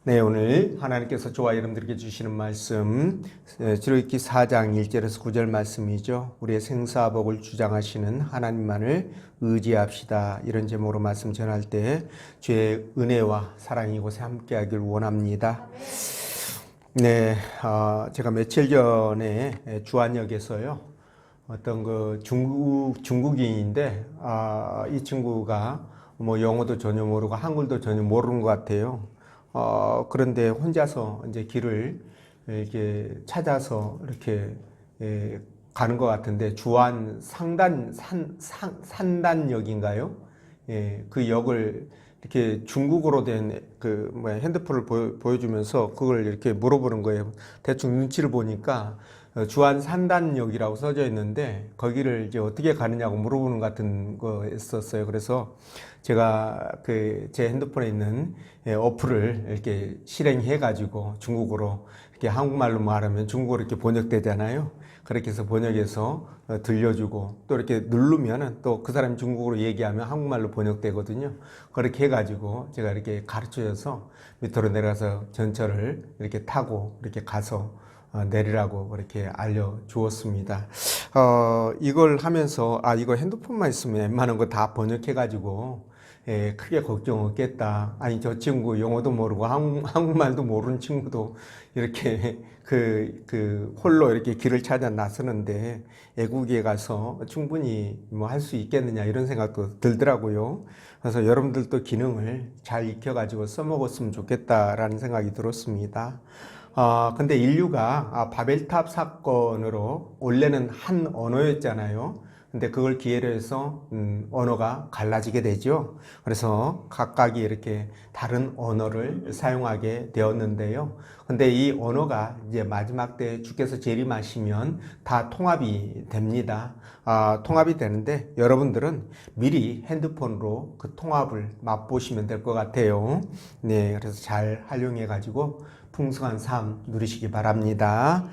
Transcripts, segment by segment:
네, 오늘 하나님께서 저와 여러분들에게 주시는 말씀 출애굽기 4장 1절에서 9절 말씀이죠. 우리의 생사복을 주장하시는 하나님만을 의지합시다. 이런 제목으로 말씀 전할 때 주의 은혜와 사랑이 이곳에 함께하길 원합니다. 네, 제가 며칠 전에 주안역에서요. 어떤 그 중국인인데 이 친구가 뭐 영어도 전혀 모르고 한글도 전혀 모르는 것 같아요. 그런데 혼자서 이제 길을 이렇게 찾아서 이렇게 가는 것 같은데 주안 산단역인가요? 예, 그 역을 이렇게 중국어로 된 그 핸드폰을 보여주면서 그걸 이렇게 물어보는 거예요. 대충 눈치를 보니까 주안 산단역이라고 써져 있는데 거기를 이제 어떻게 가느냐고 물어보는 것 같은 거였었어요. 그래서 제가 그 제 핸드폰에 있는 어플을 이렇게 실행해 가지고 중국어로 이렇게 한국말로 말하면 중국어로 이렇게 번역되잖아요. 그렇게 해서 번역해서 들려주고 또 이렇게 누르면은 또 그 사람이 중국어로 얘기하면 한국말로 번역되거든요. 그렇게 해가지고 제가 이렇게 가르쳐줘서 밑으로 내려가서 전철을 이렇게 타고 이렇게 가서 내리라고 그렇게 알려주었습니다. 이걸 하면서 이거 핸드폰만 있으면 웬만한 거 다 번역해가지고 크게 걱정 없겠다. 아니 저 친구 영어도 모르고 한국말도 모르는 친구도 이렇게 홀로 이렇게 길을 찾아 나서는데 애국에 가서 충분히 뭐 할 수 있겠느냐 이런 생각도 들더라고요. 그래서 여러분들도 기능을 잘 익혀가지고 써먹었으면 좋겠다라는 생각이 들었습니다. 근데 인류가 바벨탑 사건으로 원래는 한 언어였잖아요. 근데 그걸 기회로 해서 언어가 갈라지게 되죠. 그래서 각각이 이렇게 다른 언어를 사용하게 되었는데요. 근데 이 언어가 이제 마지막 때 주께서 재림하시면 다 통합이 됩니다. 통합이 되는데 여러분들은 미리 핸드폰으로 그 통합을 맛보시면 될 것 같아요. 네, 그래서 잘 활용해 가지고 풍성한 삶 누리시기 바랍니다.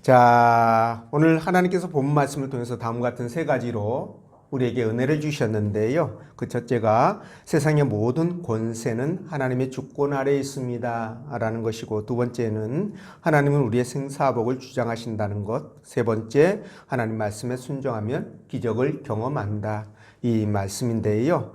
자, 오늘 하나님께서 본 말씀을 통해서 다음과 같은 세 가지로 우리에게 은혜를 주셨는데요. 그 첫째가 세상의 모든 권세는 하나님의 주권 아래에 있습니다 라는 것이고, 두 번째는 하나님은 우리의 생사복을 주장하신다는 것, 세 번째 하나님 말씀에 순종하면 기적을 경험한다, 이 말씀인데요.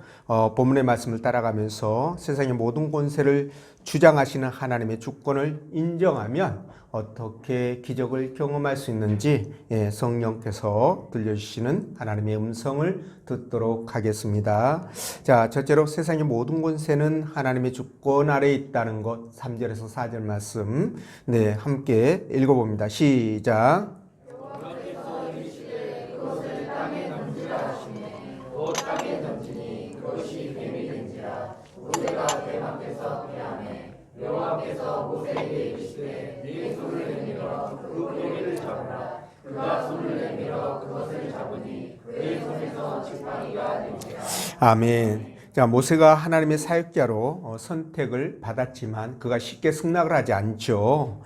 본문의 말씀을 따라가면서 세상의 모든 권세를 주장하시는 하나님의 주권을 인정하면 어떻게 기적을 경험할 수 있는지 성령께서 들려주시는 하나님의 음성을 듣도록 하겠습니다. 자, 첫째로 세상의 모든 권세는 하나님의 주권 아래에 있다는 것, 3절에서 4절 말씀 함께 읽어봅니다. 시작. 여호와께서 모세에게 이르시되 네 손을 내밀어 그 고기를 잡으라. 그가 손을 내밀어 그것을 잡으니 그의 손에서 지팡이가 되니라. 아멘. 자, 모세가 하나님의 사역자로 선택을 받았지만 그가 쉽게 승낙을 하지 않죠.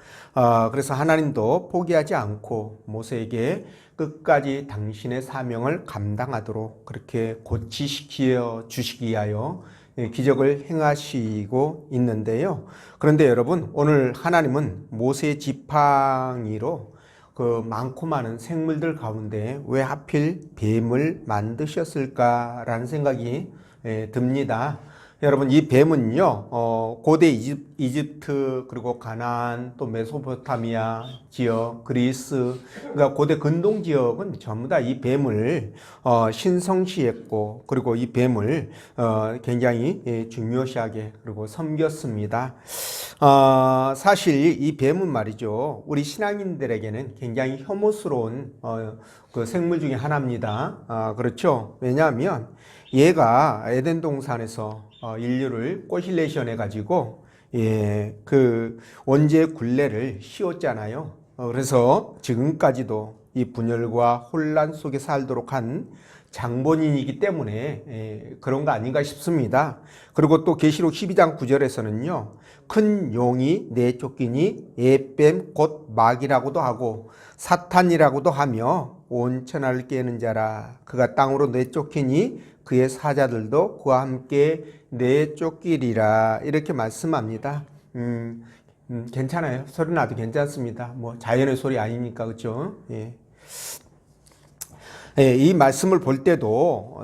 그래서 하나님도 포기하지 않고 모세에게 끝까지 당신의 사명을 감당하도록 그렇게 고치시켜 주시기 위하여 기적을 행하시고 있는데요. 그런데 여러분, 오늘 하나님은 모세의 지팡이로 그 많고 많은 생물들 가운데 왜 하필 뱀을 만드셨을까라는 생각이 듭니다. 여러분, 이 뱀은요, 고대 이집트 그리고 가나안 또 메소포타미아 지역, 그리스, 그러니까 고대 근동 지역은 전부 다 이 뱀을 신성시했고, 그리고 이 뱀을 굉장히 중요시하게 그리고 섬겼습니다. 사실 이 뱀은 말이죠, 우리 신앙인들에게는 굉장히 혐오스러운 그 생물 중에 하나입니다. 그렇죠? 왜냐하면 얘가 에덴 동산에서 인류를 꼬실레이션 해가지고 그 원죄의 굴레를 씌웠잖아요. 그래서 지금까지도 이 분열과 혼란 속에 살도록 한 장본인이기 때문에 그런 거 아닌가 싶습니다. 그리고 또 계시록 12장 9절에서는요. 큰 용이 내쫓기니 예뱀 곧 마귀라고도 하고 사탄이라고도 하며 온 천하를 깨는 자라. 그가 땅으로 내쫓기니 그의 사자들도 그와 함께 내쫓기리라, 이렇게 말씀합니다. 괜찮아요. 소리 나도 괜찮습니다. 뭐 자연의 소리 아닙니까, 그렇죠? 예. 예, 이 말씀을 볼 때도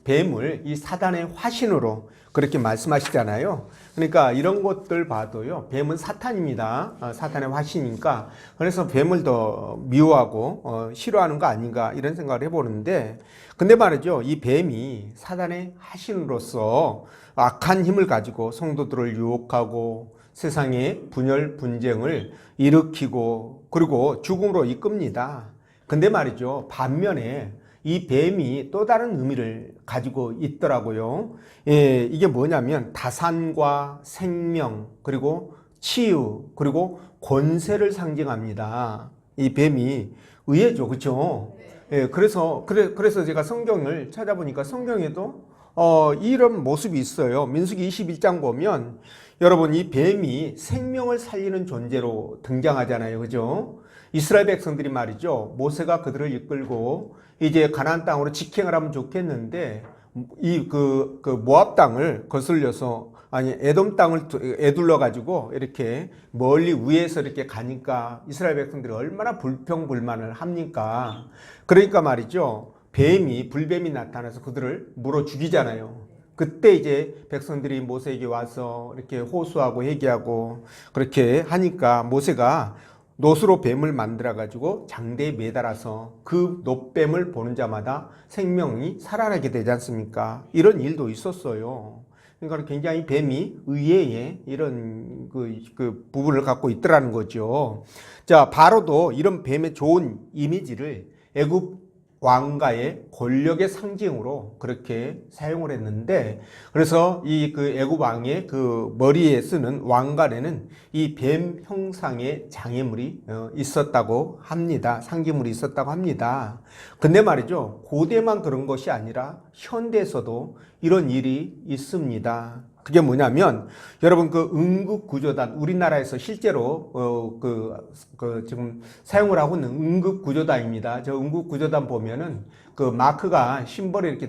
뱀을 이 사단의 화신으로 그렇게 말씀하시잖아요. 그러니까 이런 것들 봐도요, 뱀은 사탄입니다. 사탄의 화신이니까. 그래서 뱀을 더 미워하고 싫어하는 거 아닌가 이런 생각을 해보는데, 근데 말이죠, 이 뱀이 사단의 화신으로서 악한 힘을 가지고 성도들을 유혹하고 세상에 분열 분쟁을 일으키고 그리고 죽음으로 이끕니다. 근데 말이죠, 반면에 이 뱀이 또 다른 의미를 가지고 있더라고요. 예, 이게 뭐냐면 다산과 생명, 그리고 치유, 그리고 권세를 상징합니다. 이 뱀이 의외죠, 그렇죠? 예, 그래서 제가 성경을 찾아보니까 성경에도 이런 모습이 있어요. 민수기 21장 보면 여러분, 이 뱀이 생명을 살리는 존재로 등장하잖아요, 그죠? 이스라엘 백성들이 말이죠, 모세가 그들을 이끌고 이제 가나안 땅으로 직행을 하면 좋겠는데 모압 땅을 거슬려서 에돔 땅을 에둘러 가지고 이렇게 멀리 위에서 이렇게 가니까 이스라엘 백성들이 얼마나 불평불만을 합니까? 그러니까 말이죠, 불뱀이 나타나서 그들을 물어 죽이잖아요. 그때 이제 백성들이 모세에게 와서 이렇게 호소하고 회개하고 그렇게 하니까 모세가 놋으로 뱀을 만들어 가지고 장대에 매달아서 그 놋뱀을 보는 자마다 생명이 살아나게 되지 않습니까? 이런 일도 있었어요. 그러니까 굉장히 뱀이 의외의 이런 그 부분을 갖고 있더라는 거죠. 자, 바로도 이런 뱀의 좋은 이미지를 애굽 왕가의 권력의 상징으로 그렇게 사용을 했는데, 그래서 이 애굽 왕의 그 머리에 쓰는 왕관에는 이 뱀 형상의 장애물이 있었다고 합니다. 상징물이 있었다고 합니다. 근데 말이죠, 고대만 그런 것이 아니라 현대에서도 이런 일이 있습니다. 그게 뭐냐면, 여러분 응급구조단, 우리나라에서 실제로 지금 사용을 하고 있는 응급구조단입니다. 저 응급구조단 보면은 그 마크가 심벌이 이렇게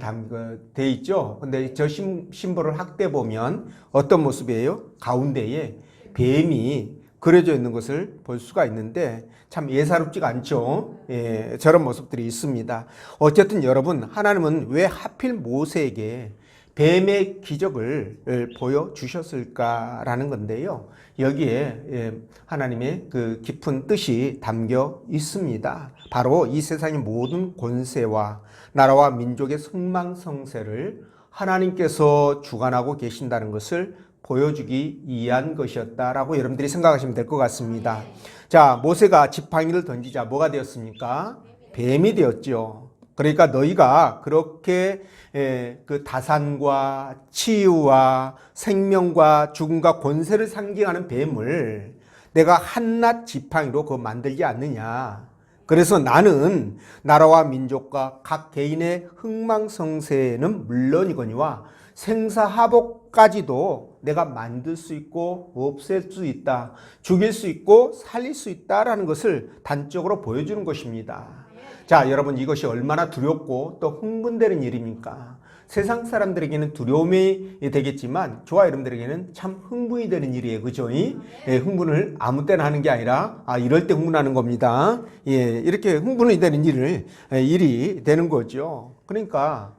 돼 있죠. 근데 저 심벌을 확대 보면 어떤 모습이에요? 가운데에 뱀이 그려져 있는 것을 볼 수가 있는데 참 예사롭지가 않죠. 예, 저런 모습들이 있습니다. 어쨌든 여러분, 하나님은 왜 하필 모세에게 뱀의 기적을 보여주셨을까라는 건데요. 여기에 하나님의 그 깊은 뜻이 담겨 있습니다. 바로 이 세상의 모든 권세와 나라와 민족의 흥망성쇠를 하나님께서 주관하고 계신다는 것을 보여주기 위한 것이었다라고 여러분들이 생각하시면 될 것 같습니다. 자, 모세가 지팡이를 던지자 뭐가 되었습니까? 뱀이 되었죠. 그러니까 너희가 그렇게 그 다산과 치유와 생명과 죽음과 권세를 상징하는 뱀을 내가 한낱 지팡이로 만들지 않느냐. 그래서 나는 나라와 민족과 각 개인의 흥망성쇠는 물론이거니와 생사하복까지도 내가 만들 수 있고 없앨 수 있다, 죽일 수 있고 살릴 수 있다라는 것을 단적으로 보여주는 것입니다. 자, 여러분, 이것이 얼마나 두렵고 또 흥분되는 일입니까? 세상 사람들에게는 두려움이 되겠지만 저와 여러분들에게는 참 흥분이 되는 일이에요. 그죠? 흥분을 아무 때나 하는 게 아니라 이럴 때 흥분하는 겁니다. 예, 이렇게 흥분이 되는 일이 되는 거죠. 그러니까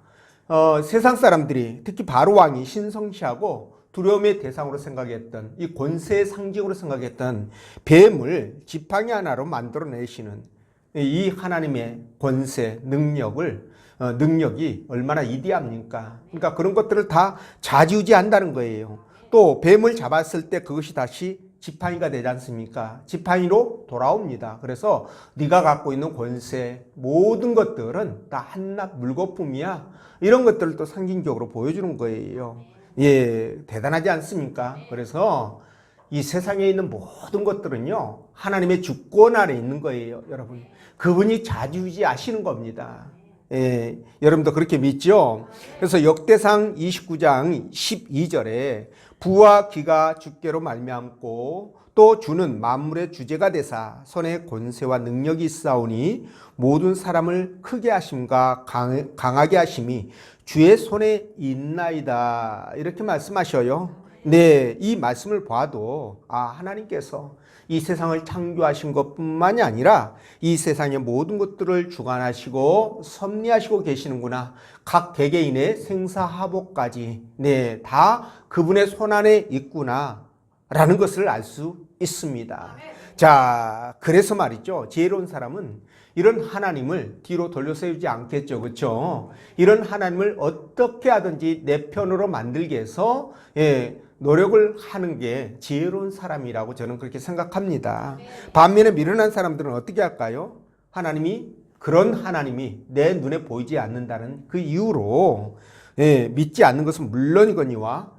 세상 사람들이 특히 바로 왕이 신성시하고 두려움의 대상으로 생각했던 이 권세의 상징으로 생각했던 뱀을 지팡이 하나로 만들어내시는 이 하나님의 권세, 능력이 얼마나 위대합니까? 그러니까 그런 것들을 다 좌지우지한다는 거예요. 또 뱀을 잡았을 때 그것이 다시 지팡이가 되지 않습니까? 지팡이로 돌아옵니다. 그래서 네가 갖고 있는 권세, 모든 것들은 다 한낱 물거품이야. 이런 것들을 또 상징적으로 보여주는 거예요. 예, 대단하지 않습니까? 그래서 이 세상에 있는 모든 것들은요, 하나님의 주권 아래 있는 거예요, 여러분. 그분이 좌지우지하시는 겁니다. 예, 여러분도 그렇게 믿죠? 그래서 역대상 29장 12절에 부와 기가 주께로 말미암고 또 주는 만물의 주제가 되사 손에 권세와 능력이 있사오니 모든 사람을 크게 하심과 강하게 하심이 주의 손에 있나이다, 이렇게 말씀하셔요. 네, 이 말씀을 봐도 하나님께서 이 세상을 창조하신 것뿐만이 아니라 이 세상의 모든 것들을 주관하시고 섭리하시고 계시는구나. 각 개개인의 생사하복까지 네, 다 그분의 손안에 있구나 라는 것을 알 수 있습니다. 자, 그래서 말이죠. 지혜로운 사람은 이런 하나님을 뒤로 돌려 세우지 않겠죠. 그렇죠? 이런 하나님을 어떻게 하든지 내 편으로 만들기 위해서 노력을 하는 게 지혜로운 사람이라고 저는 그렇게 생각합니다. 반면에 미련한 사람들은 어떻게 할까요? 그런 하나님이 내 눈에 보이지 않는다는 그 이유로 믿지 않는 것은 물론이거니와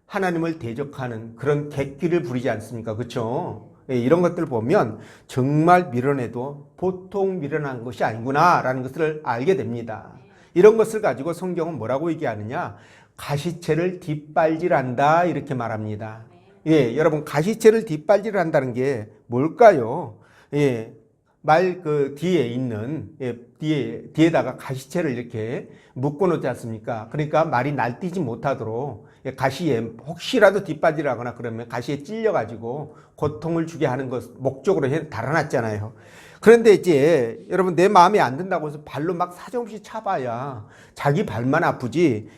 하나님을 대적하는 그런 객기를 부리지 않습니까? 그렇죠? 이런 것들 보면 정말 미련해도 보통 미련한 것이 아니구나라는 것을 알게 됩니다. 이런 것을 가지고 성경은 뭐라고 얘기하느냐? 가시채를 뒷발질한다 이렇게 말합니다. 여러분 가시채를 뒷발질한다는 게 뭘까요? 말 그 뒤에 있는 뒤에다가 가시채를 이렇게 묶어 놓지 않습니까? 그러니까 말이 날뛰지 못하도록 가시에 혹시라도 뒷발질하거나 그러면 가시에 찔려가지고 고통을 주게 하는 것 목적으로 달아놨잖아요. 그런데 이제 여러분 내 마음에 안 든다고 해서 발로 막 사정없이 차봐야 자기 발만 아프지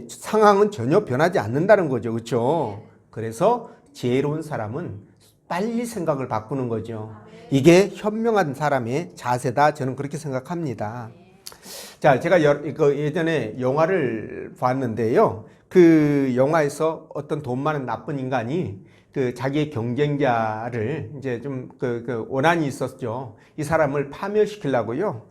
상황은 전혀 변하지 않는다는 거죠. 그렇죠? 그래서 지혜로운 사람은 빨리 생각을 바꾸는 거죠. 이게 현명한 사람의 자세다. 저는 그렇게 생각합니다. 자, 제가 예전에 영화를 봤는데요. 그 영화에서 어떤 돈 많은 나쁜 인간이 그 자기의 경쟁자를 이제 좀 원한이 있었죠. 이 사람을 파멸시키려고요.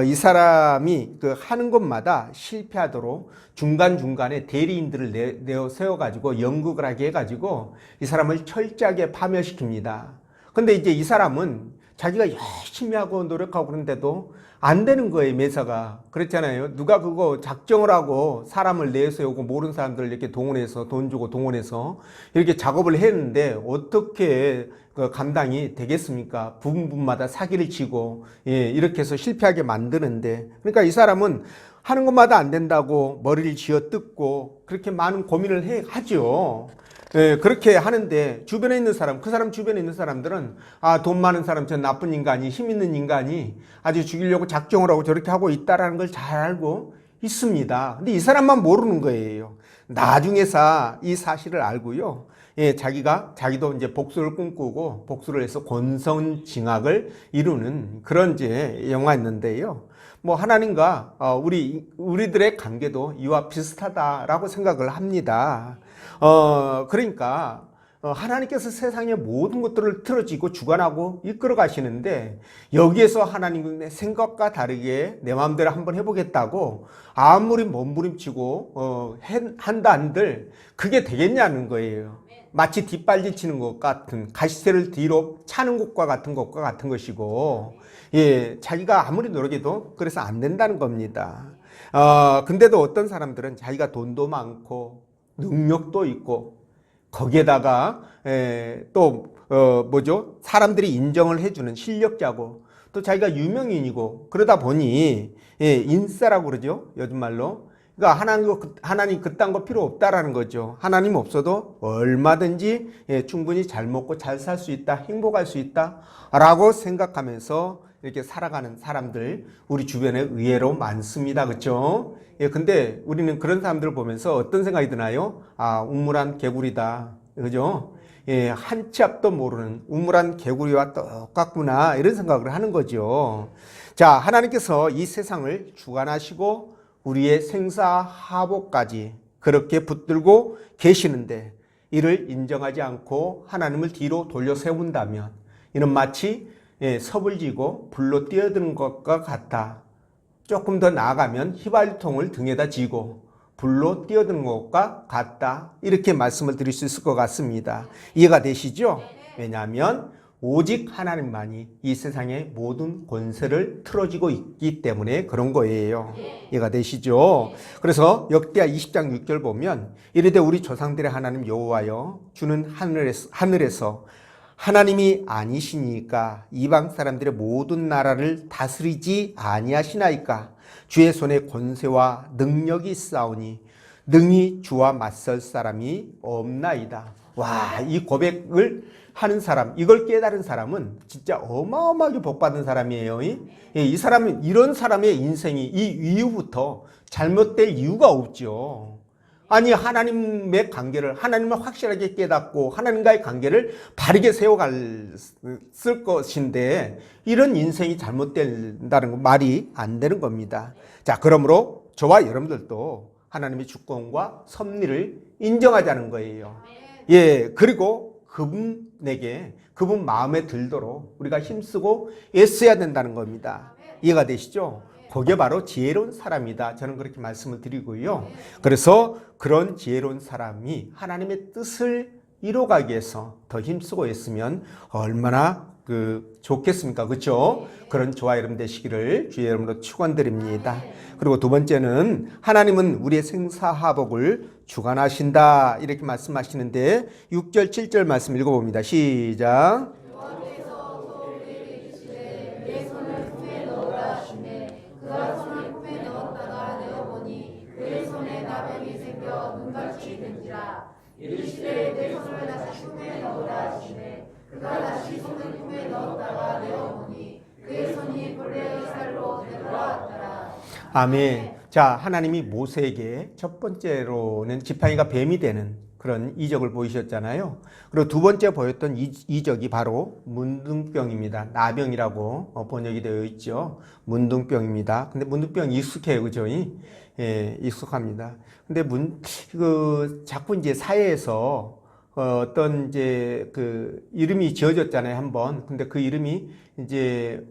이 사람이 그 하는 것마다 실패하도록 중간중간에 대리인들을 내어 세워가지고 연극을 하게 해가지고 이 사람을 철저하게 파멸시킵니다. 근데 이제 이 사람은 자기가 열심히 하고 노력하고 그런데도 안 되는 거예요, 매사가. 그렇잖아요. 누가 그거 작정을 하고 사람을 내세우고 모르는 사람들을 이렇게 동원해서 돈 주고 동원해서 이렇게 작업을 했는데 어떻게 그 감당이 되겠습니까? 부분마다 사기를 치고 이렇게 해서 실패하게 만드는데 그러니까 이 사람은 하는 것마다 안 된다고 머리를 쥐어뜯고 그렇게 많은 고민을 하죠. 그렇게 하는데 주변에 있는 사람, 그 사람 주변에 있는 사람들은 돈 많은 사람, 저 나쁜 인간이, 힘 있는 인간이 아주 죽이려고 작정을 하고 저렇게 하고 있다라는 걸 잘 알고 있습니다. 근데 이 사람만 모르는 거예요. 나중에서 이 사실을 알고요. 자기도 이제 복수를 꿈꾸고 복수를 해서 권선징악을 이루는 그런 이제 영화였는데요. 뭐 하나님과 우리들의 관계도 이와 비슷하다라고 생각을 합니다. 그러니까 하나님께서 세상의 모든 것들을 틀어지고 주관하고 이끌어 가시는데 여기에서 하나님의 생각과 다르게 내 마음대로 한번 해보겠다고 아무리 몸부림치고 한다 한들 그게 되겠냐는 거예요. 마치 뒷발질 치는 것 같은 가시새를 뒤로 차는 것과 같은 것이고 자기가 아무리 노력해도 그래서 안 된다는 겁니다. 근데도 어떤 사람들은 자기가 돈도 많고 능력도 있고 거기에다가 사람들이 인정을 해주는 실력자고 또 자기가 유명인이고 그러다 보니 인싸라고 그러죠. 요즘 말로. 그러니까 하나님 그딴 거 필요 없다라는 거죠. 하나님 없어도 얼마든지 충분히 잘 먹고 잘 살 수 있다, 행복할 수 있다라고 생각하면서 이렇게 살아가는 사람들 우리 주변에 의외로 많습니다. 그렇죠? 근데 우리는 그런 사람들을 보면서 어떤 생각이 드나요? 우물한 개구리다. 그죠? 한 치 앞도 모르는 우물한 개구리와 똑같구나. 이런 생각을 하는 거죠. 자, 하나님께서 이 세상을 주관하시고 우리의 생사하복까지 그렇게 붙들고 계시는데 이를 인정하지 않고 하나님을 뒤로 돌려 세운다면 이는 마치 섭을 지고 불로 뛰어드는 것과 같다. 조금 더 나아가면 휘발유통을 등에다 지고 불로 뛰어드는 것과 같다. 이렇게 말씀을 드릴 수 있을 것 같습니다. 이해가 되시죠? 왜냐하면 오직 하나님만이 이 세상의 모든 권세를 틀어지고 있기 때문에 그런 거예요. 이해가 되시죠? 그래서 역대하 20장 6절 보면 이르되 우리 조상들의 하나님 여호와여 주는 하늘에서 하나님이 아니시니까 이방 사람들의 모든 나라를 다스리지 아니하시나이까 주의 손에 권세와 능력이 있사오니 능히 주와 맞설 사람이 없나이다. 와, 이 고백을 하는 사람, 이걸 깨달은 사람은 진짜 어마어마하게 복받은 사람이에요. 이 사람은, 이런 사람의 인생이 이 이후부터 잘못될 이유가 없죠. 아니, 하나님의 관계를, 하나님을 확실하게 깨닫고 하나님과의 관계를 바르게 세워갈 것인데 이런 인생이 잘못된다는 건 말이 안 되는 겁니다. 자, 그러므로 저와 여러분들도 하나님의 주권과 섭리를 인정하자는 거예요. 예, 그리고 그분에게, 그분 마음에 들도록 우리가 힘쓰고 애써야 된다는 겁니다. 이해가 되시죠? 그게 바로 지혜로운 사람이다. 저는 그렇게 말씀을 드리고요. 그래서 그런 지혜로운 사람이 하나님의 뜻을 이뤄가기 위해서 더 힘쓰고 있으면 얼마나 좋겠습니까? 그렇죠? 그런 저와 여러분 되시기를 주의 이름으로 축원드립니다. 그리고 두 번째는 하나님은 우리의 생사화복을 주관하신다. 이렇게 말씀하시는데 6절, 7절 말씀 읽어봅니다. 시작. 이르시되 내 손을 다시 품에 넣으라 하시매 그가 다시 손을 품에 넣었다가 내어보니 그의 손이 본래의 살로 되돌아왔더라. 아멘. 자, 하나님이 모세에게 첫 번째로는 지팡이가 뱀이 되는 그런 이적을 보이셨잖아요. 그리고 두 번째 보였던 이적이 바로 문둥병입니다. 나병이라고 번역이 되어 있죠. 문둥병입니다. 근데 문둥병 익숙해요. 그죠? 예, 익숙합니다. 근데 자꾸 이제 사회에서 어떤 이제 이름이 지어졌잖아요, 한번. 근데 그 이름이 이제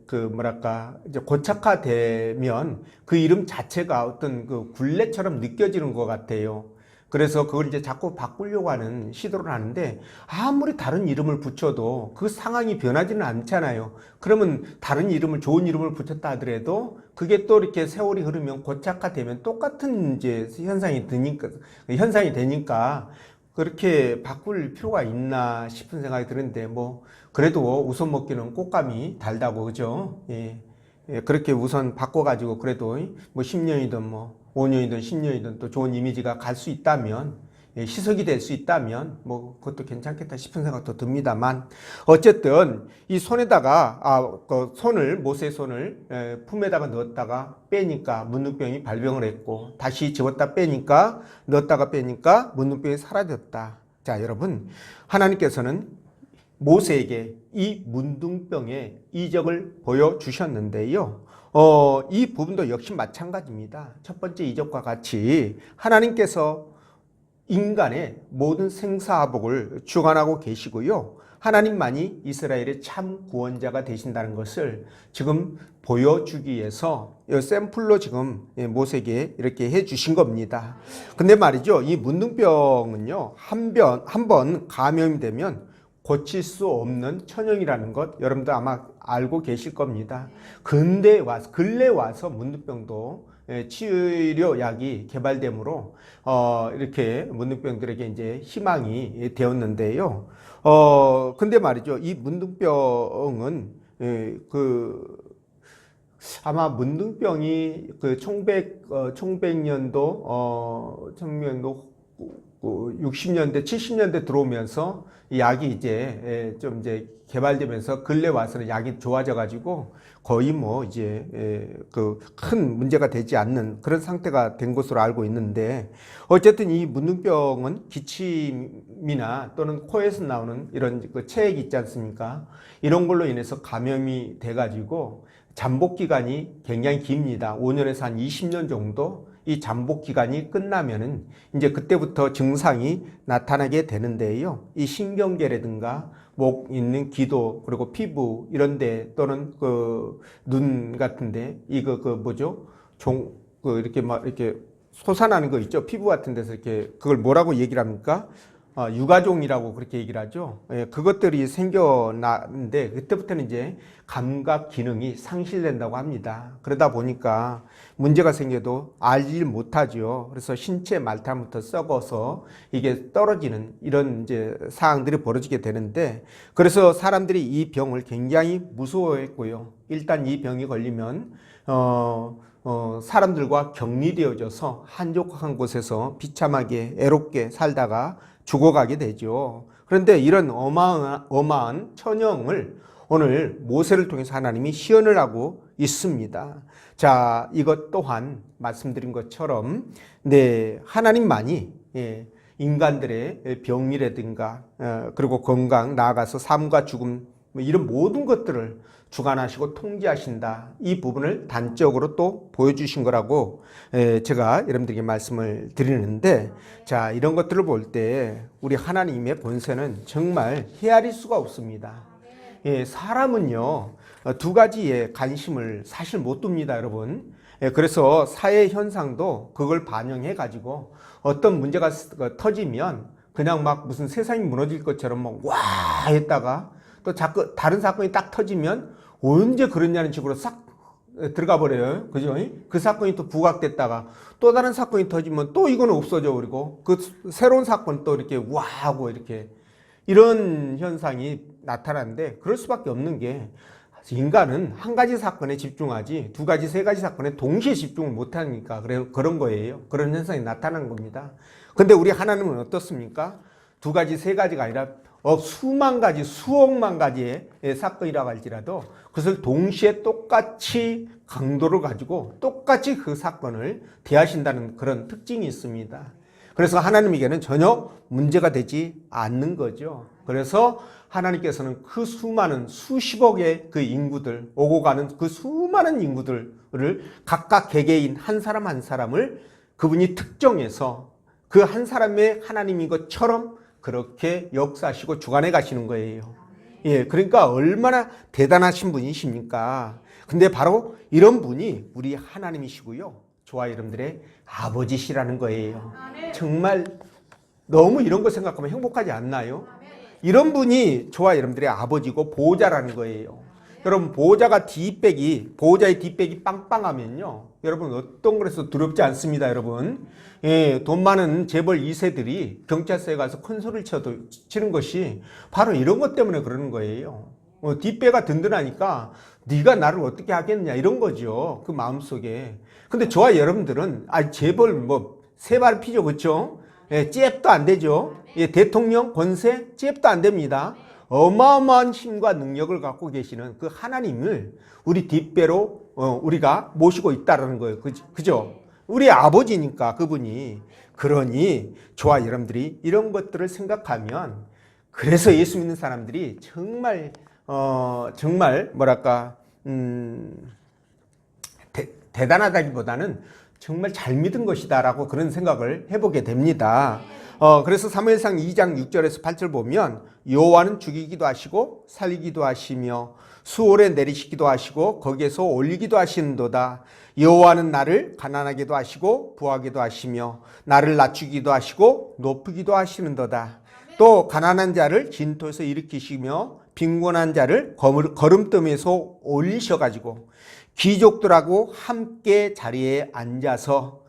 이제 고착화되면 그 이름 자체가 어떤 굴레처럼 느껴지는 것 같아요. 그래서 그걸 이제 자꾸 바꾸려고 하는 시도를 하는데 아무리 다른 이름을 붙여도 그 상황이 변하지는 않잖아요. 그러면 다른 이름을, 좋은 이름을 붙였다 하더라도 그게 또 이렇게 세월이 흐르면 고착화되면 똑같은 이제 현상이 되니까 그렇게 바꿀 필요가 있나 싶은 생각이 드는데 그래도 우선 먹기는 꽃감이 달다고, 그죠? 예. 예, 그렇게 우선 바꿔가지고 그래도 10년이든 5년이든 10년이든 또 좋은 이미지가 갈 수 있다면, 예, 시석이 될 수 있다면 그것도 괜찮겠다 싶은 생각도 듭니다만 어쨌든 이 손에다가 모세의 손을 품에다가 넣었다가 빼니까 문둥병이 발병을 했고 다시 집었다 빼니까 넣었다가 빼니까 문둥병이 사라졌다. 자, 여러분, 하나님께서는 모세에게 이 문둥병의 이적을 보여주셨는데요. 이 부분도 역시 마찬가지입니다. 첫 번째 이적과 같이 하나님께서 인간의 모든 생사화복을 주관하고 계시고요. 하나님만이 이스라엘의 참 구원자가 되신다는 것을 지금 보여주기 위해서 샘플로 지금 모세에게 이렇게 해주신 겁니다. 근데 말이죠, 이 문둥병은요, 한 번 감염이 되면 고칠 수 없는 천형이라는 것 여러분들 아마 알고 계실 겁니다. 근래 와서 문둥병도 치료약이 개발되므로 이렇게 문둥병들에게 이제 희망이 되었는데요. 근데 말이죠, 이 문둥병은 아마 문둥병이 1900년도 60년대, 70년대 들어오면서 약이 이제 좀 이제 개발되면서 근래 와서는 약이 좋아져 가지고 거의 이제 큰 문제가 되지 않는 그런 상태가 된 것으로 알고 있는데 어쨌든 이 문둥병은 기침이나 또는 코에서 나오는 이런 체액이 있지 않습니까? 이런 걸로 인해서 감염이 돼 가지고 잠복 기간이 굉장히 깁니다. 5년에서 한 20년 정도 이 잠복 기간이 끝나면은 이제 그때부터 증상이 나타나게 되는데요. 이 신경계라든가 목 있는 기도 그리고 피부 이런데 또는 눈 같은데 뭐죠? 이렇게 솟아나는 거 있죠? 피부 같은 데서 이렇게 그걸 뭐라고 얘기를 합니까? 육아종이라고 그렇게 얘기를 하죠. 예, 그것들이 생겨나는데 그때부터는 이제 감각 기능이 상실된다고 합니다. 그러다 보니까 문제가 생겨도 알지 못하죠. 그래서 신체 말탈부터 썩어서 이게 떨어지는 이런 이제 사항들이 벌어지게 되는데 그래서 사람들이 이 병을 굉장히 무서워했고요. 일단 이 병이 걸리면 사람들과 격리되어져서 한적한 곳에서 비참하게 애롭게 살다가 죽어가게 되죠. 그런데 이런 어마어마한 천형을 오늘 모세를 통해서 하나님이 시연을 하고 있습니다. 자, 이것 또한 말씀드린 것처럼 하나님만이 인간들의 병이라든가 그리고 건강, 나아가서 삶과 죽음 이런 모든 것들을 주관하시고 통제하신다. 이 부분을 단적으로 또 보여주신 거라고 제가 여러분들에게 말씀을 드리는데, 자, 이런 것들을 볼 때 우리 하나님의 본세는 정말 헤아릴 수가 없습니다. 사람은요, 두 가지의 관심을 사실 못 둡니다, 여러분. 그래서 사회 현상도 그걸 반영해 가지고 어떤 문제가 터지면 그냥 막 무슨 세상이 무너질 것처럼 막 와 했다가 또 자꾸 다른 사건이 딱 터지면 언제 그랬냐는 식으로 싹 들어가 버려요. 그죠? 그 사건이 또 부각됐다가 또 다른 사건이 터지면 또 이거는 없어져 버리고 그 새로운 사건 또 이렇게 와 하고 이렇게 이런 현상이 나타나는데, 그럴 수밖에 없는 게 인간은 한 가지 사건에 집중하지 두 가지, 세 가지 사건에 동시에 집중을 못하니까 그런 거예요. 그런 현상이 나타나는 겁니다. 근데 우리 하나님은 어떻습니까? 두 가지, 세 가지가 아니라 수만 가지, 수억만 가지의 사건이라고 할지라도 그것을 동시에 똑같이 강도를 가지고 똑같이 그 사건을 대하신다는 그런 특징이 있습니다. 그래서 하나님에게는 전혀 문제가 되지 않는 거죠. 그래서 하나님께서는 그 수많은 수십억의 그 인구들, 오고 가는 그 수많은 인구들을 각각 개개인 한 사람 한 사람을 그분이 특정해서 그 한 사람의 하나님인 것처럼 그렇게 역사하시고 주관해 가시는 거예요. 그러니까 얼마나 대단하신 분이십니까? 근데 바로 이런 분이 우리 하나님이시고요. 저와 여러분들의 아버지시라는 거예요. 정말 너무 이런 거 생각하면 행복하지 않나요? 이런 분이 저와 여러분들의 아버지고 보호자라는 거예요. 여러분, 보호자의 뒷백이 빵빵하면요, 여러분 어떤 거라서 두렵지 않습니다. 여러분, 돈 많은 재벌 2세들이 경찰서에 가서 큰 소리를 치는 것이 바로 이런 것 때문에 그러는 거예요. 뒷배가 든든하니까 네가 나를 어떻게 하겠냐 이런 거죠, 그 마음속에. 근데 저와 여러분들은 재벌 뭐 세 발 피죠, 그렇죠? 잽도 안 되죠. 대통령 권세 잽도 안 됩니다. 어마어마한 힘과 능력을 갖고 계시는 그 하나님을 우리 뒷배로 우리가 모시고 있다라는 거예요. 그죠? 우리 아버지니까 그분이. 그러니 저와 여러분들이 이런 것들을 생각하면, 그래서 예수 믿는 사람들이 정말 정말 뭐랄까 대단하다기보다는 정말 잘 믿은 것이다라고 그런 생각을 해보게 됩니다. 그래서 사무엘상 2장 6절에서 8절 보면, 여호와는 죽이기도 하시고 살리기도 하시며 수월에 내리시기도 하시고 거기에서 올리기도 하시는도다. 여호와는 나를 가난하게도 하시고 부하게도 하시며 나를 낮추기도 하시고 높이기도 하시는도다. 또 가난한 자를 진토에서 일으키시며 빈곤한 자를 거름뜸에서 올리셔가지고 귀족들하고 함께 자리에 앉아서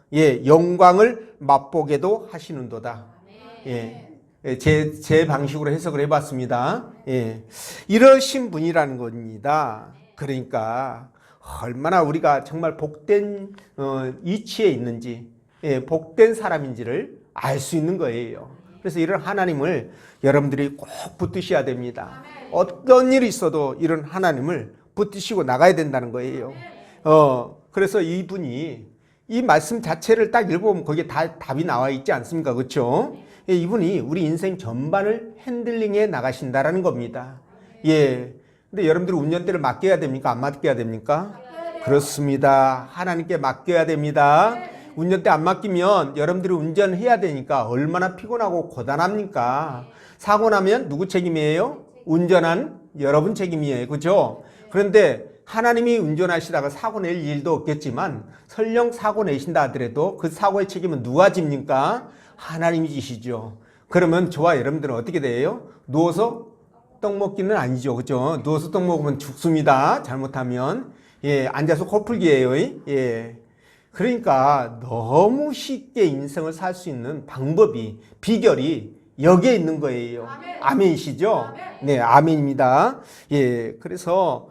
영광을 맛보게도 하시는도다. 제 방식으로 해석을 해봤습니다. 이러신 분이라는 겁니다. 그러니까 얼마나 우리가 정말 복된 위치에 있는지, 복된 사람인지를 알 수 있는 거예요. 그래서 이런 하나님을 여러분들이 꼭 붙드셔야 됩니다. 어떤 일이 있어도 이런 하나님을 붙드시고 나가야 된다는 거예요. 그래서 이분이 이 말씀 자체를 딱 읽어보면 거기에 다 답이 나와 있지 않습니까? 그렇죠? 이분이 우리 인생 전반을 핸들링해 나가신다라는 겁니다. 근데 여러분들이 운전대를 맡겨야 됩니까? 안 맡겨야 됩니까? 그렇습니다. 하나님께 맡겨야 됩니다. 운전대 안 맡기면 여러분들이 운전해야 되니까 얼마나 피곤하고 고단합니까? 사고 나면 누구 책임이에요? 운전한 여러분 책임이에요. 그렇죠? 그런데 하나님이 운전하시다가 사고 낼 일도 없겠지만 설령 사고 내신다 하더라도 그 사고의 책임은 누가 집니까? 하나님이 지시죠. 그러면 저와 여러분들은 어떻게 돼요? 누워서 떡 먹기는 아니죠. 그렇죠? 누워서 떡 먹으면 죽습니다. 잘못하면. 앉아서 코풀기예요. 그러니까 너무 쉽게 인생을 살 수 있는 방법이, 비결이 여기에 있는 거예요. 아멘이시죠? 네, 아멘입니다. 그래서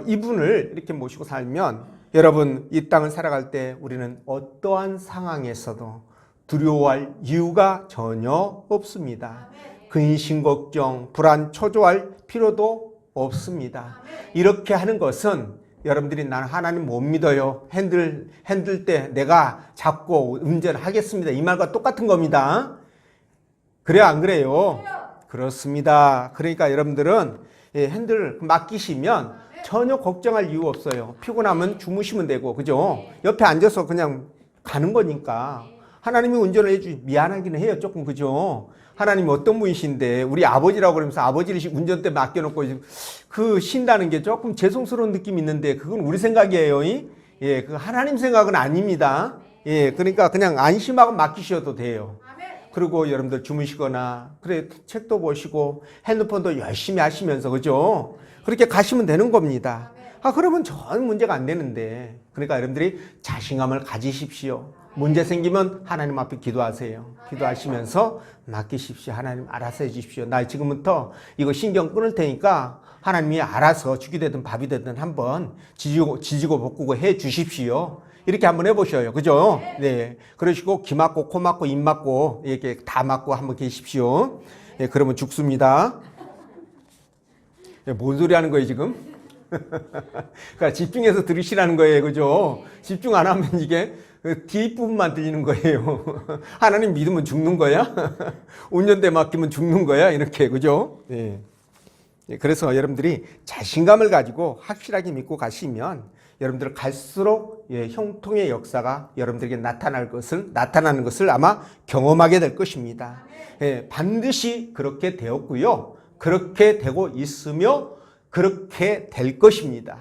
이분을 이렇게 모시고 살면 여러분, 이 땅을 살아갈 때 우리는 어떠한 상황에서도 두려워할 이유가 전혀 없습니다. 근심, 걱정, 불안, 초조할 필요도 없습니다. 이렇게 하는 것은 여러분들이 나는 하나님 못 믿어요. 핸들 때 내가 잡고 운전하겠습니다. 이 말과 똑같은 겁니다. 그래요, 안 그래요? 그렇습니다. 그러니까 여러분들은 핸들 맡기시면 전혀 걱정할 이유 없어요. 피곤하면 주무시면 되고, 그죠? 옆에 앉아서 그냥 가는 거니까. 하나님이 운전을 해주시, 미안하기는 해요. 조금, 그죠? 하나님이 어떤 분이신데, 우리 아버지라고 그러면서 아버지를 운전대 맡겨놓고 그 쉰다는 게 조금 죄송스러운 느낌이 있는데, 그건 우리 생각이에요. 예, 그 하나님 생각은 아닙니다. 예, 그러니까 그냥 안심하고 맡기셔도 돼요. 그리고 여러분들 주무시거나, 그래, 책도 보시고, 핸드폰도 열심히 하시면서, 그죠? 그렇게 가시면 되는 겁니다. 그러면 전혀 문제가 안 되는데. 그러니까 여러분들이 자신감을 가지십시오. 문제 생기면 하나님 앞에 기도하세요. 기도하시면서 맡기십시오. 하나님 알아서 해주십시오. 나 지금부터 이거 신경 끊을 테니까 하나님이 알아서 죽이 되든 밥이 되든 한번 지지고 볶고 해 주십시오. 이렇게 한번 해보셔요. 그죠? 네. 그러시고 귀 막고 코 막고 입 막고 이렇게 다 막고 한번 계십시오. 네, 그러면 죽습니다. 뭔 소리 하는 거예요, 지금? 그러니까 집중해서 들으시라는 거예요. 그죠? 집중 안 하면 이게 뒷부분만 들리는 거예요. 하나님 믿으면 죽는 거야? 운전대 맡기면 죽는 거야? 이렇게. 그죠? 네. 그래서 여러분들이 자신감을 가지고 확실하게 믿고 가시면 여러분들 갈수록 형통의 역사가 여러분들에게 나타나는 것을 아마 경험하게 될 것입니다. 반드시 그렇게 되었고요. 그렇게 되고 있으며 그렇게 될 것입니다.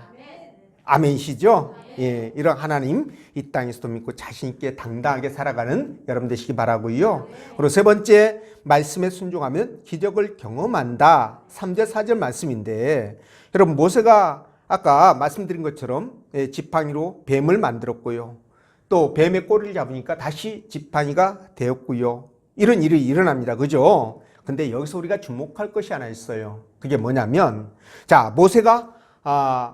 아멘이시죠? 예, 이런 하나님 이 땅에서도 믿고 자신 있게 당당하게 살아가는 여러분 되시기 바라고요. 그리고 세 번째, 말씀에 순종하면 기적을 경험한다. 3절 4절 말씀인데, 여러분 모세가 아까 말씀드린 것처럼 지팡이로 뱀을 만들었고요. 또 뱀의 꼬리를 잡으니까 다시 지팡이가 되었고요. 이런 일이 일어납니다. 그죠? 근데 여기서 우리가 주목할 것이 하나 있어요. 그게 뭐냐면, 자, 모세가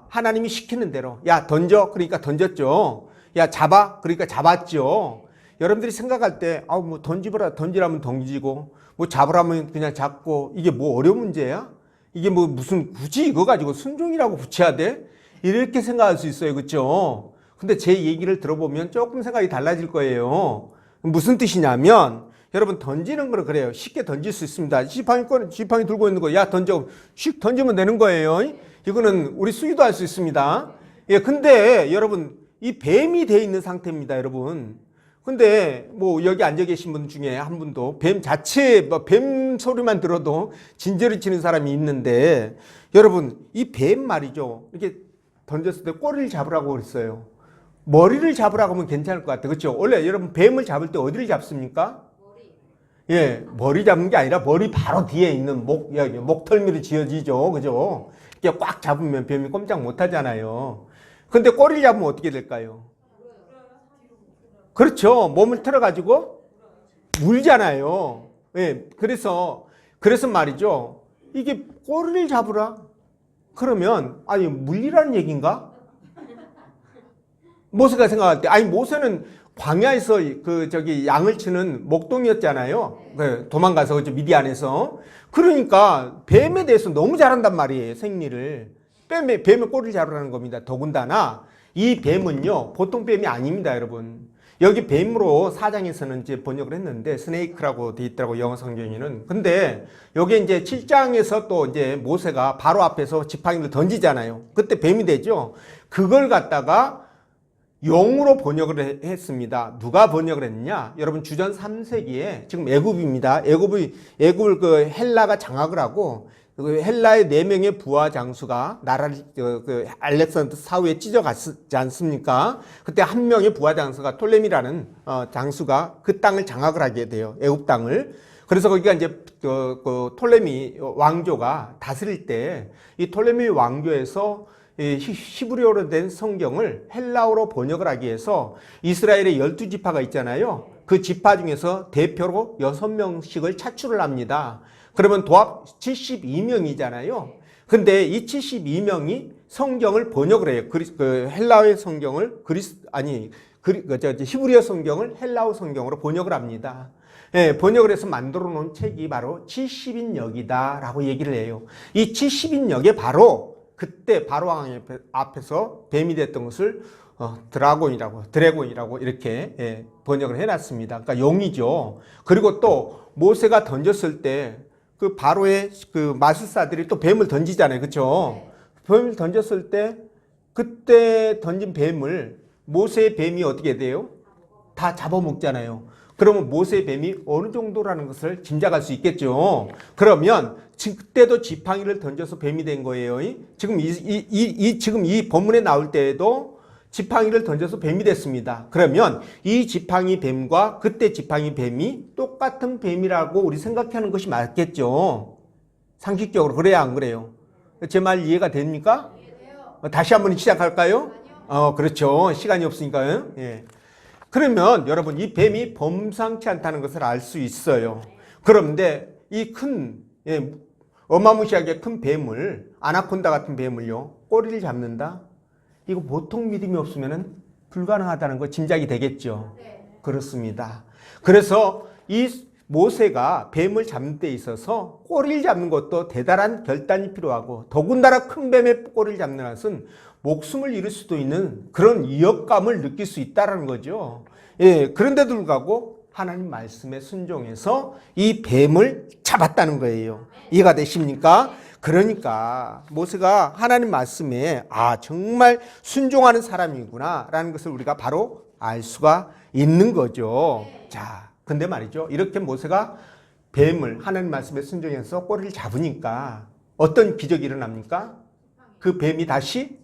하나님이 시키는 대로 야 던져, 그러니까 던졌죠. 야 잡아, 그러니까 잡았죠. 여러분들이 생각할 때 뭐 던지라면 던지고 뭐 잡으라면 그냥 잡고, 이게 뭐 어려운 문제야? 이게 뭐 무슨 굳이 이거 가지고 순종이라고 붙여야 돼? 이렇게 생각할 수 있어요. 그렇죠? 근데 제 얘기를 들어보면 조금 생각이 달라질 거예요. 무슨 뜻이냐면, 여러분 던지는 거는 그래요. 쉽게 던질 수 있습니다. 지팡이 들고 있는 거, 야 던져, 슉 던지면 되는 거예요. 이거는 우리 수유도 할 수 있습니다. 예, 근데 여러분 이 뱀이 돼 있는 상태입니다, 여러분. 근데 뭐 여기 앉아 계신 분 중에 한 분도 뱀 자체, 뱀 소리만 들어도 진저리 치는 사람이 있는데, 여러분 이 뱀 말이죠. 이렇게 던졌을 때 꼬리를 잡으라고 그랬어요. 머리를 잡으라고 하면 괜찮을 것 같아요. 그렇죠? 원래 여러분 뱀을 잡을 때 어디를 잡습니까? 예, 머리 잡는 게 아니라 머리 바로 뒤에 있는 목덜미로 지어지죠. 그죠? 이게 꽉 잡으면 뱀이 꼼짝 못 하잖아요. 근데 꼬리를 잡으면 어떻게 될까요? 그렇죠. 몸을 틀어가지고 물잖아요. 예, 그래서 말이죠. 이게 꼬리를 잡으라? 그러면, 아니, 물리라는 얘기인가? 모세가 생각할 때, 아니, 모세는 광야에서 양을 치는 목동이었잖아요. 도망가서 미디안에서. 그러니까 뱀에 대해서 너무 잘한단 말이에요. 생리를. 뱀의 꼬리를 잡으라는 겁니다. 더군다나 이 뱀은요, 보통 뱀이 아닙니다, 여러분. 여기 뱀으로 4장에서는 이제 번역을 했는데 스네이크라고 돼 있더라고, 영어 성경에는. 근데 여기 이제 7장에서 또 이제 모세가 바로 앞에서 지팡이를 던지잖아요. 그때 뱀이 되죠. 그걸 갖다가 용으로 번역을 했습니다. 누가 번역을 했느냐? 여러분 주전 3세기에 지금 애굽입니다. 애굽을 그 헬라가 장악을 하고 그 헬라의 4명의 부하 장수가 나라를 알렉산더 사후에 찢어갔지 않습니까? 그때 한 명의 부하 장수가 톨레미라는 장수가 그 땅을 장악을 하게 돼요. 애굽 땅을. 그래서 거기가 이제 그 톨레미 왕조가 다스릴 때 이 톨레미 왕조에서 히브리어로 된 성경을 헬라어로 번역을 하기 위해서 이스라엘의 12지파가 있잖아요. 그 지파 중에서 대표로 6명씩을 차출을 합니다. 그러면 도합 72명이잖아요. 근데 이 72명이 성경을 번역을 해요. 헬라어의 성경을 히브리어 성경을 헬라어 성경으로 번역을 합니다. 예, 번역을 해서 만들어 놓은 책이 바로 70인역이다라고 얘기를 해요. 이 70인역에 바로 그때 바로왕 앞에서 뱀이 됐던 것을 드래곤이라고 이렇게 번역을 해놨습니다. 그러니까 용이죠. 그리고 또 모세가 던졌을 때 그 바로의 그 마술사들이 또 뱀을 던지잖아요, 그렇죠? 뱀을 던졌을 때 그때 던진 뱀을 모세의 뱀이 어떻게 돼요? 다 잡아먹잖아요. 그러면 모세의 뱀이 어느 정도라는 것을 짐작할 수 있겠죠. 그러면 그때도 지팡이를 던져서 뱀이 된 거예요. 지금 이 본문에 나올 때에도 지팡이를 던져서 뱀이 됐습니다. 그러면 이 지팡이 뱀과 그때 지팡이 뱀이 똑같은 뱀이라고 우리 생각하는 것이 맞겠죠. 상식적으로 그래야 안 그래요? 제 말 이해가 됩니까? 다시 한번 시작할까요? 그렇죠. 시간이 없으니까요. 예. 그러면 여러분 이 뱀이 범상치 않다는 것을 알 수 있어요. 그런데 이 어마무시하게 큰 뱀을, 아나콘다 같은 뱀을요, 꼬리를 잡는다? 이거 보통 믿음이 없으면 불가능하다는 거 짐작이 되겠죠. 그렇습니다. 그래서 이 모세가 뱀을 잡는 데 있어서 꼬리를 잡는 것도 대단한 결단이 필요하고, 더군다나 큰 뱀의 꼬리를 잡는 것은 목숨을 잃을 수도 있는 그런 위협감을 느낄 수 있다는 거죠. 예, 그런데도 불구하고 하나님 말씀에 순종해서 이 뱀을 잡았다는 거예요. 이해가 되십니까? 그러니까 모세가 하나님 말씀에 정말 순종하는 사람이구나 라는 것을 우리가 바로 알 수가 있는 거죠. 자, 근데 말이죠, 이렇게 모세가 뱀을 하나님 말씀에 순종해서 꼬리를 잡으니까 어떤 기적이 일어납니까? 그 뱀이 다시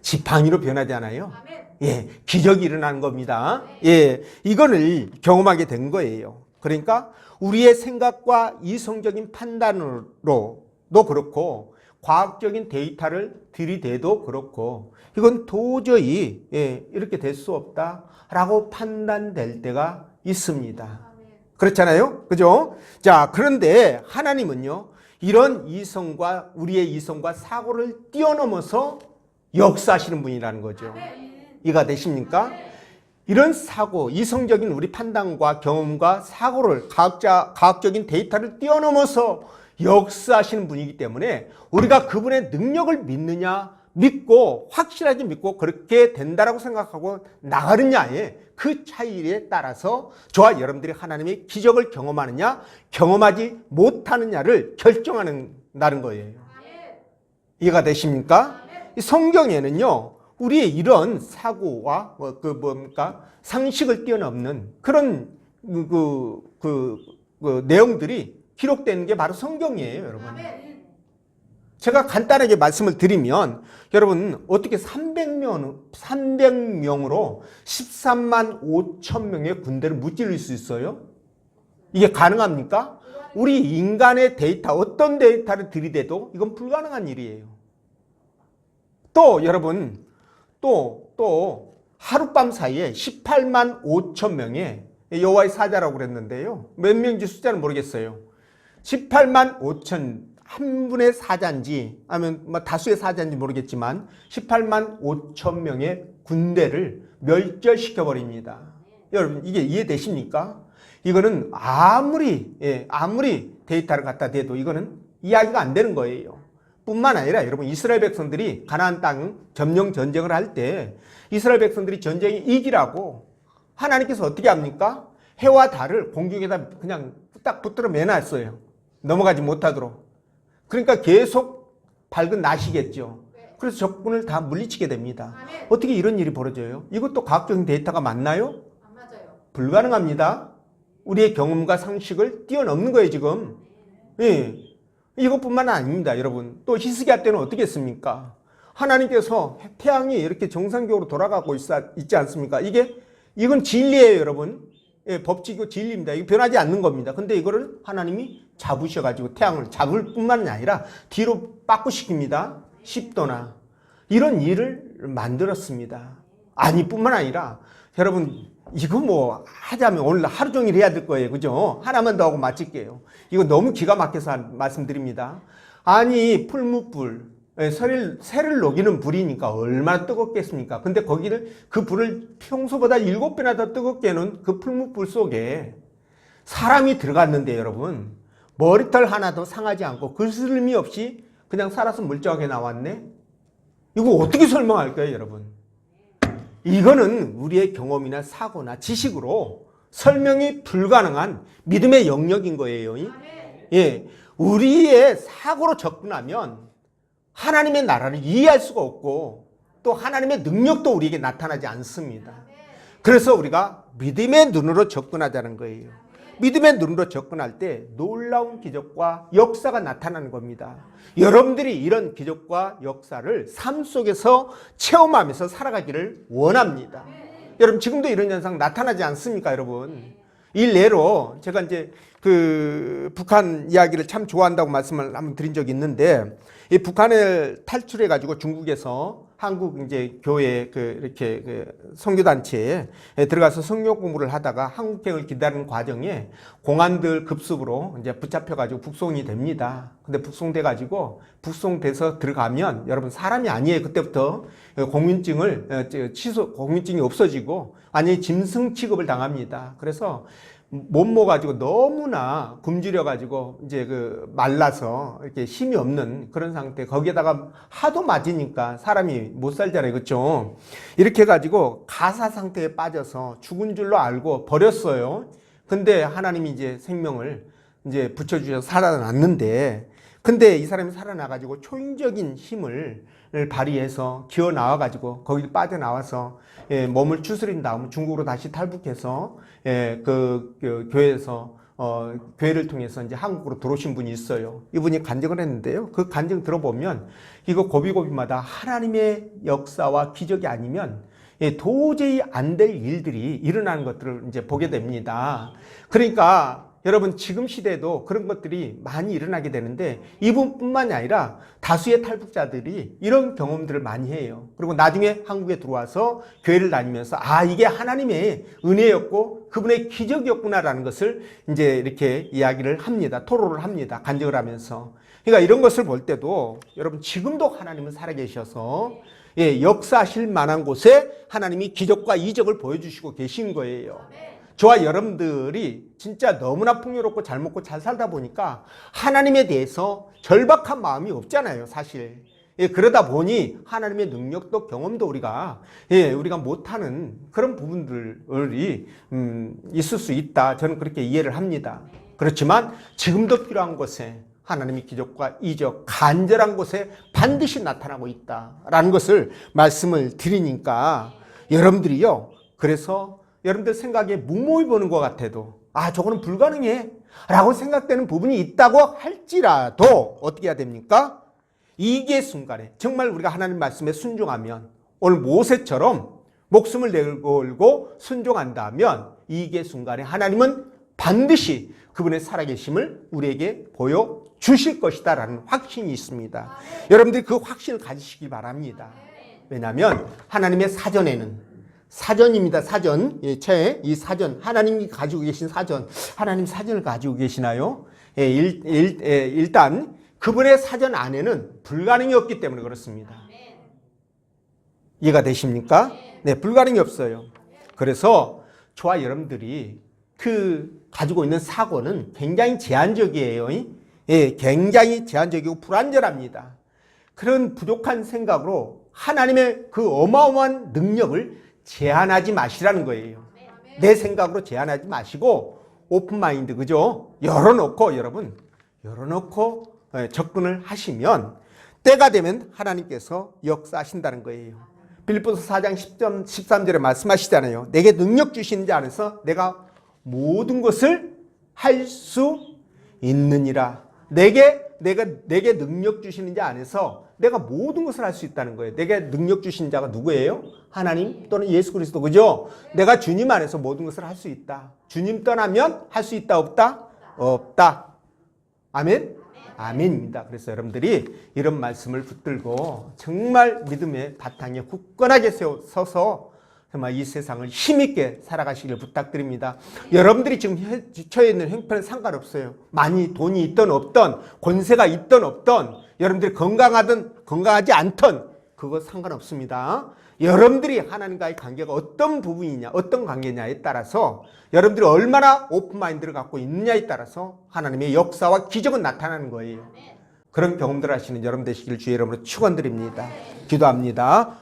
지팡이로 변하잖아요. 예, 기적이 일어나는 겁니다. 예, 이거를 경험하게 된 거예요. 그러니까 우리의 생각과 이성적인 판단으로도 그렇고, 과학적인 데이터를 들이대도 그렇고, 이건 도저히 이렇게 될 수 없다라고 판단될 때가 있습니다. 그렇잖아요, 그죠? 자, 그런데 하나님은요, 이런 우리의 이성과 사고를 뛰어넘어서 역사하시는 분이라는 거죠. 이해가 되십니까? 이런 사고, 이성적인 우리 판단과 경험과 사고를, 과학적인 데이터를 뛰어넘어서 역사하시는 분이기 때문에 우리가 그분의 능력을 믿고 확실하게 믿고 그렇게 된다라고 생각하고 나가느냐에 그 차이에 따라서 저와 여러분들이 하나님의 기적을 경험하느냐 경험하지 못하느냐를 결정한다는 거예요. 이해가 되십니까? 이 성경에는요, 우리의 이런 사고와 상식을 뛰어넘는 그런 내용들이 기록되는 게 바로 성경이에요, 여러분. 제가 간단하게 말씀을 드리면, 여러분 어떻게 300명으로 13만 5천 명의 군대를 무찌를 수 있어요? 이게 가능합니까? 우리 인간의 데이터, 어떤 데이터를 들이대도 이건 불가능한 일이에요. 또 여러분, 또 하룻밤 사이에 18만 5천 명의 여호와의 사자라고 그랬는데요, 몇 명인지 숫자는 모르겠어요. 18만 5천, 한 분의 사자인지 아니면 다수의 사자인지 모르겠지만 18만 5천 명의 군대를 멸절시켜 버립니다. 여러분, 이게 이해되십니까? 이거는 아무리 데이터를 갖다 대도 이거는 이야기가 안 되는 거예요. 뿐만 아니라 여러분, 이스라엘 백성들이 가나안 땅 점령 전쟁을 할 때 이스라엘 백성들이 전쟁에 이기라고 하나님께서 어떻게 합니까? 해와 달을 공중에다 그냥 딱 붙들어 매놨어요. 넘어가지 못하도록. 그러니까 계속 밝은 낮이겠죠. 그래서 적군을 다 물리치게 됩니다. 어떻게 이런 일이 벌어져요? 이것도 과학적인 데이터가 맞나요? 안 맞아요. 불가능합니다. 우리의 경험과 상식을 뛰어넘는 거예요, 지금. 예. 이것뿐만 아닙니다, 여러분. 또 히스기야 때는 어떻게 했습니까? 하나님께서 태양이 이렇게 정상적으로 돌아가고 있지 않습니까? 이건 진리예요, 여러분. 예, 법칙이고 진리입니다. 이거 변하지 않는 겁니다. 근데 이거를 하나님이 잡으셔가지고 태양을 잡을 뿐만 아니라 뒤로 빠꾸시킵니다. 10도나. 이런 일을 만들었습니다. 뿐만 아니라 여러분, 이거 하자면 오늘 하루 종일 해야 될 거예요. 그죠? 하나만 더 하고 마칠게요. 이거 너무 기가 막혀서 말씀드립니다. 풀무불, 새를 녹이는 불이니까 얼마나 뜨겁겠습니까? 근데 거기를, 그 불을 평소보다 7배나 더 뜨겁게 해놓은 그 풀무불 속에 사람이 들어갔는데 여러분, 머리털 하나도 상하지 않고 그슬림이 없이 그냥 살아서 멀쩡하게 나왔네? 이거 어떻게 설명할까요, 여러분? 이거는 우리의 경험이나 사고나 지식으로 설명이 불가능한 믿음의 영역인 거예요. 예, 우리의 사고로 접근하면 하나님의 나라를 이해할 수가 없고 또 하나님의 능력도 우리에게 나타나지 않습니다. 그래서 우리가 믿음의 눈으로 접근하자는 거예요. 믿음의 눈으로 접근할 때 놀라운 기적과 역사가 나타나는 겁니다. 여러분들이 이런 기적과 역사를 삶 속에서 체험하면서 살아가기를 원합니다. 여러분 지금도 이런 현상 나타나지 않습니까, 여러분? 일례로 제가 이제 그 북한 이야기를 참 좋아한다고 말씀을 한번 드린 적이 있는데, 이 북한을 탈출해 가지고 중국에서 한국 이제 교회 이렇게 선교단체에 들어가서 성교 공부를 하다가 한국행을 기다리는 과정에 공안들 급습으로 이제 붙잡혀 가지고 북송이 됩니다. 근데 북송돼 가지고 북송돼서 들어가면 여러분 사람이 아니에요. 그때부터 공민증이 없어지고 완전히 짐승 취급을 당합니다. 그래서 몸모 가지고 너무나 굶주려 가지고 이제 말라서 이렇게 힘이 없는 그런 상태, 거기에다가 하도 맞으니까 사람이 못 살잖아요. 그렇죠? 이렇게 해 가지고 가사 상태에 빠져서 죽은 줄로 알고 버렸어요. 근데 하나님이 이제 생명을 이제 붙여주셔서 살아났는데, 근데 이 사람이 살아나 가지고 초인적인 힘을 발휘해서 기어 나와 가지고 거기 빠져나와서 몸을 추스린 다음 중국으로 다시 탈북해서 교회에서 교회를 통해서 이제 한국으로 들어오신 분이 있어요. 이분이 간증을 했는데요. 그 간증 들어보면 이거 고비고비마다 하나님의 역사와 기적이 아니면 도저히 안 될 일들이 일어나는 것들을 이제 보게 됩니다. 그러니까 여러분 지금 시대에도 그런 것들이 많이 일어나게 되는데 이분뿐만이 아니라 다수의 탈북자들이 이런 경험들을 많이 해요. 그리고 나중에 한국에 들어와서 교회를 다니면서 아, 이게 하나님의 은혜였고 그분의 기적이었구나라는 것을 이제 이렇게 이야기를 합니다. 토로를 합니다. 간증을 하면서. 그러니까 이런 것을 볼 때도 여러분 지금도 하나님은 살아계셔서 역사하실 만한 곳에 하나님이 기적과 이적을 보여주시고 계신 거예요. 저와 여러분들이 진짜 너무나 풍요롭고 잘 먹고 잘 살다 보니까 하나님에 대해서 절박한 마음이 없잖아요, 사실. 그러다 보니 하나님의 능력도 경험도 우리가 못하는 그런 부분들이 있을 수 있다. 저는 그렇게 이해를 합니다. 그렇지만 지금도 필요한 곳에 하나님의 기적과 이적, 간절한 곳에 반드시 나타나고 있다라는 것을 말씀을 드리니까 여러분들이요, 그래서 여러분들 생각에 묵묵히 보는 것 같아도 아, 저거는 불가능해 라고 생각되는 부분이 있다고 할지라도 어떻게 해야 됩니까? 이게 순간에 정말 우리가 하나님 말씀에 순종하면, 오늘 모세처럼 목숨을 내걸고 순종한다면 이게 순간에 하나님은 반드시 그분의 살아계심을 우리에게 보여주실 것이다 라는 확신이 있습니다. 여러분들이 그 확신을 가지시기 바랍니다. 왜냐하면 하나님의 사전입니다. 사전. 이 사전. 하나님이 가지고 계신 사전. 하나님 사전을 가지고 계시나요? 일단 그분의 사전 안에는 불가능이 없기 때문에 그렇습니다. 이해가 되십니까? 네, 불가능이 없어요. 그래서 저와 여러분들이 가지고 있는 사고는 굉장히 제한적이에요. 굉장히 제한적이고 불완전합니다. 그런 부족한 생각으로 하나님의 그 어마어마한 능력을 제한하지 마시라는 거예요. 내 생각으로 제한하지 마시고 오픈마인드, 그죠? 열어놓고 접근을 하시면 때가 되면 하나님께서 역사하신다는 거예요. 빌립보서 4장 10절 13절에 말씀하시잖아요. 내게 능력 주시는 자 안에서 내가 모든 것을 할 수 있느니라. 내게 능력 주시는 자 안에서 내가 모든 것을 할 수 있다는 거예요. 내게 능력 주신 자가 누구예요? 하나님 또는 예수 그리스도, 그죠? 내가 주님 안에서 모든 것을 할 수 있다. 주님 떠나면 할 수 있다, 없다? 없다. 아멘? 아멘입니다. 그래서 여러분들이 이런 말씀을 붙들고 정말 믿음의 바탕에 굳건하게 서서 정말 이 세상을 힘있게 살아가시길 부탁드립니다. 여러분들이 지금 처해 있는 형편은 상관없어요. 많이 돈이 있든 없든 권세가 있든 없든 여러분들이 건강하든 건강하지 않든 그거 상관없습니다. 여러분들이 하나님과의 관계가 어떤 부분이냐, 어떤 관계냐에 따라서 여러분들이 얼마나 오픈마인드를 갖고 있느냐에 따라서 하나님의 역사와 기적은 나타나는 거예요. 그런 경험들 하시는 여러분 되시길 주의 이름으로 축원드립니다. 기도합니다.